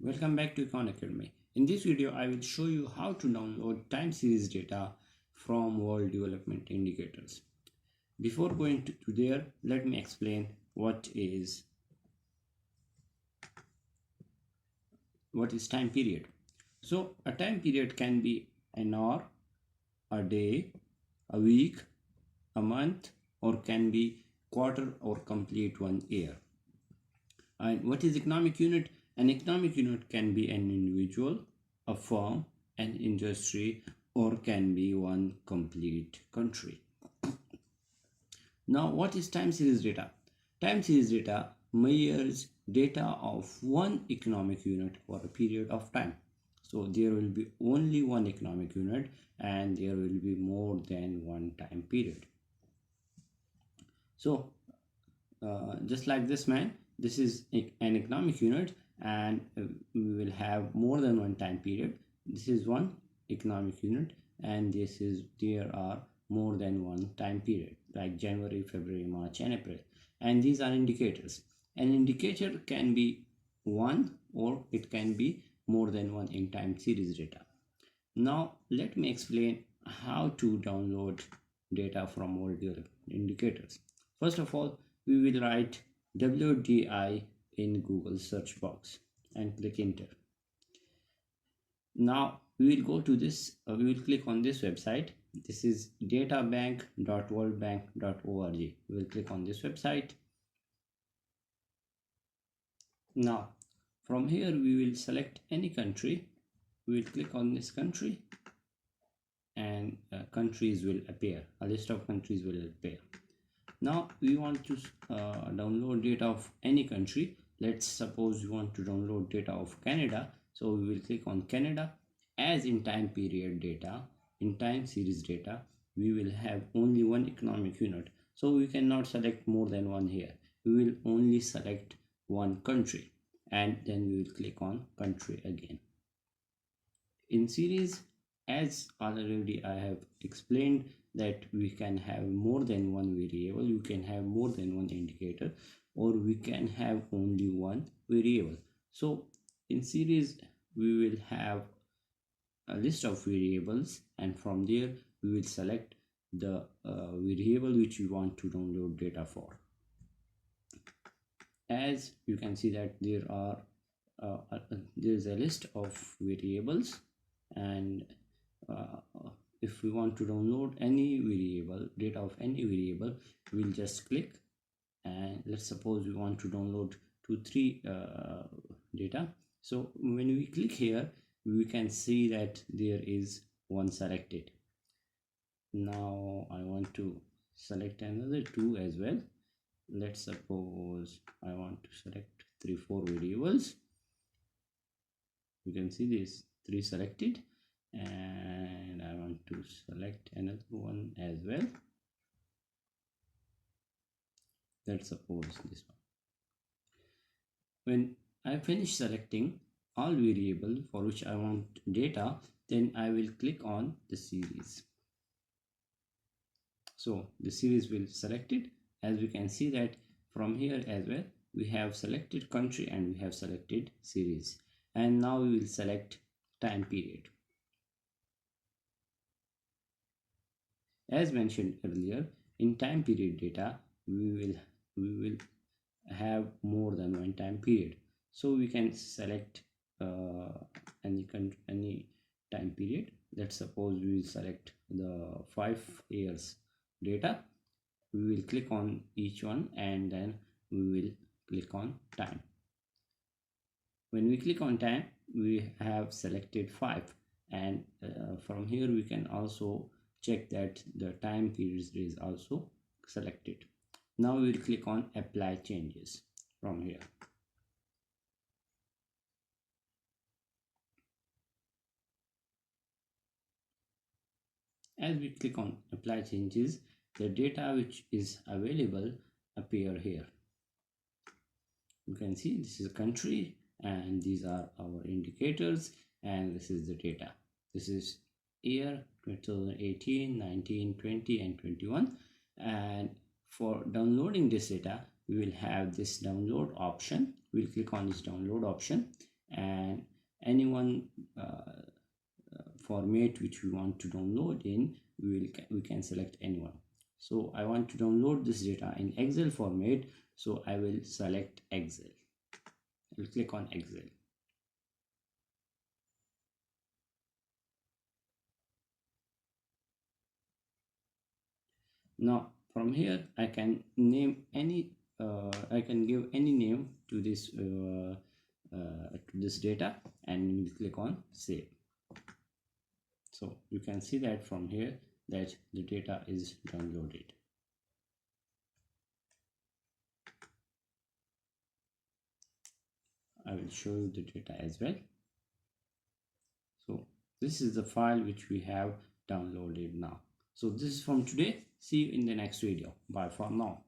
Welcome back to Econ Academy. In this video, I will show you how to download time series data from World Development Indicators. Before going to there, let me explain what is time period. So a time period can be an hour, a day, a week, a month, or can be quarter or complete 1 year. And what is economic unit? An economic unit can be an individual, a firm, an industry, or can be one complete country. Now, what is time series data? Time series data measures data of one economic unit for a period of time. So there will be only one economic unit and there will be more than one time period. So just like this man, this is an economic unit and we will have more than one time period. This is one economic unit and there are more than one time period like January, February, March and April, and these are indicators. An indicator can be one or it can be more than one in time series data. Now let me explain how to download data from all indicators. First of all, we will write WDI in Google search box and click enter. Now we will go to this, we will click on this website. This is databank.worldbank.org. We will click on this website. Now from here we will select any country. We will click on this country and countries will appear. A list of countries will appear. Now we want to download data of any country. Let's suppose we want to download data of Canada, so we will click on Canada. As in time period data, in time series data, we will have only one economic unit, so we cannot select more than one here. We will only select one country and then we will click on country again. In series, as already I have explained, that we can have more than one variable, you can have more than one indicator, or we can have only one variable. So in series we will have a list of variables and from there we will select the variable which we want to download data for. As you can see that there is a list of variables, and if we want to download any variable, data of any variable, we'll just click, and let's suppose we want to download 2-3 data. So when we click here, we can see that there is one selected. Now I want to select another 2 as well. Let's suppose I want to select 3-4 variables. You can see this 3 selected, and I want to select another one as well. Let's suppose this one. When I finish selecting all variables for which I want data, then I will click on the series. So the series will select it. As we can see that from here as well, we have selected country and we have selected series, and now we will select time period. As mentioned earlier, in time period data we will have more than one time period, so we can select any time period. Let's suppose we will select the 5 years data. We will click on each one and then we will click on time. When we click on time, we have selected 5, and from here we can also check that the time period is also selected. Now we will click on apply changes from here. As we click on apply changes, the data which is available appear here. You can see this is a country and these are our indicators, and this is the data. This is year 2018, 19, 20 and 21. And for downloading this data, we will have this download option. We'll click on this download option, and any one format which we want to download in, we can select anyone. So I want to download this data in Excel format, so I will select Excel. I will click on Excel. Now from here I can name any I can give any name to this data, and we'll click on save. So you can see that from here that the data is downloaded. I will show you the data as well. So this is the file which we have downloaded now. So this is from today. See you in the next video. Bye for now.